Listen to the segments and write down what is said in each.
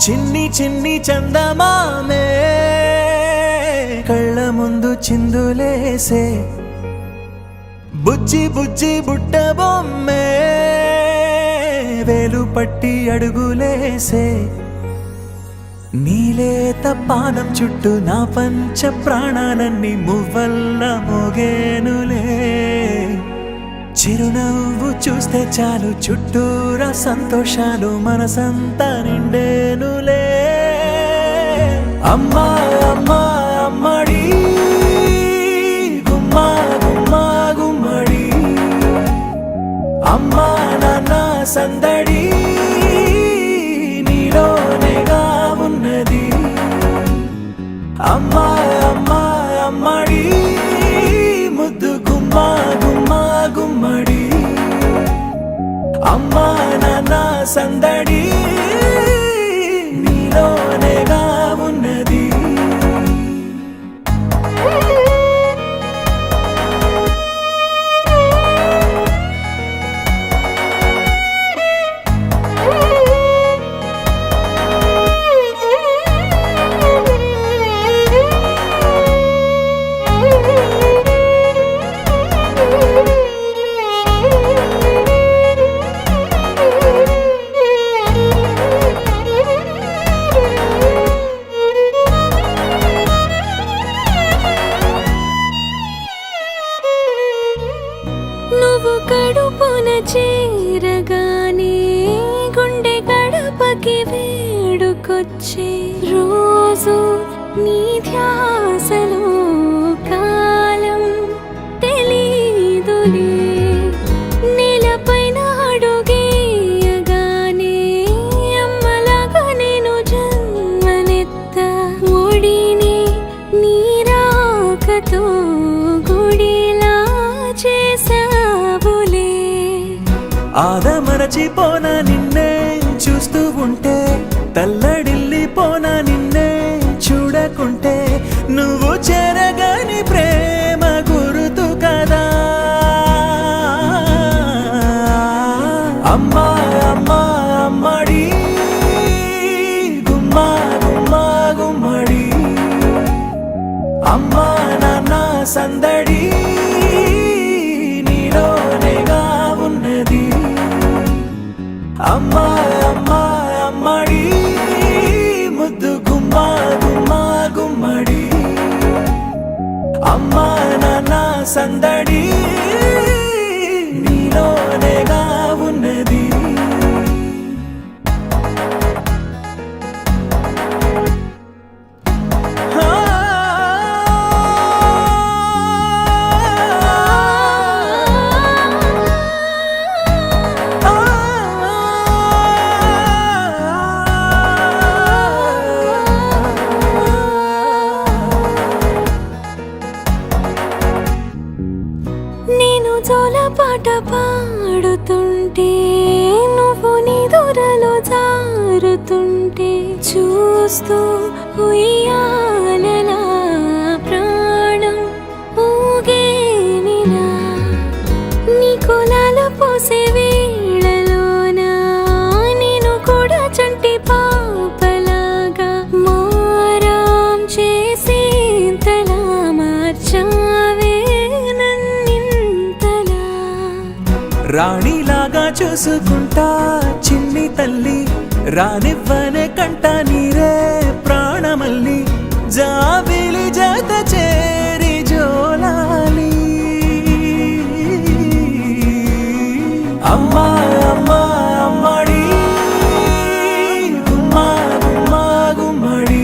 చిన్ని చిన్ని చందమామే కళ్ళ ముందు చిందులేసే బుజ్జి బుజ్జి బుట్ట బొమ్మే వేలు పట్టి అడుగులేసే నీలేత పానం చుట్టూ నా పంచ ప్రాణాలన్నీ మువ్వల్ల మోగేనులే చిరునవ్వు చూస్తే చాలు చుట్టూరా సంతోషాలు మనసంతా నిండేనులే అమ్మా అమ్మా అమ్మడి గుమ్మా గుమ్మా గుమ్మడి అమ్మా నాన్న సందడి నీలోనేగా ఉన్నది అమ్మా అమ్మా అమ్మడి ముద్దు గుమ్మా గుమ్మా గుమ్మడి అమ్మా నాన్న సందడి నీలోనేగా ఉన్నది నువ్వు కడుపున చేరగానే గుండె గడపకి వేడుకొచ్చే రోజు నీ ధ్యాసలో కాలం తెలీదులే నేలపైన అడుగేయగానే అమ్మలాగా నేను జన్మనెత్త ఒడిని నీ రాకతో గుడిలా చేసావులే ఆదమరచిపోనా నిన్నే చూస్తూ ఉంటే తల్లడిల్లిపోనా నిన్నే చూడకుంటే నువ్వు చెరగని ప్రేమ గురుతు కదా అమ్మా అమ్మా అమ్మడి గుమ్మా గుమ్మా గుమ్మడి అమ్మా నాన్న సందడి నీలోనేగా ఉన్నది అమ్మా అమ్మా అమ్మడి ముద్దు గుమ్మా గుమ్మా గుమ్మడి అమ్మా నాన్న సందడి నీలోనేగా ఉన్నది నేను జోలపాట పాడుతుంటే నువ్వు నిదురలో జారుతుంటే చూస్తూ ఉయ్యాలలా ప్రాణం ఊగేనిలా నీ కులాల పోసే వేళలోన నేను కూడా చంటి పాపలాగా మారాం చేసేంతలా మార్చావే రాణిలాగా చూసుకుంటా చిన్ని తల్లి రానివ్వనే కంట నీరే ప్రాణమల్లి జాబిలి జత చేరి జోలాలి అమ్మా అమ్మా అమ్మడి గుమ్మా గుమ్మా గుమ్మడి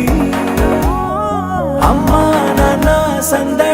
అమ్మా నాన్న సందడి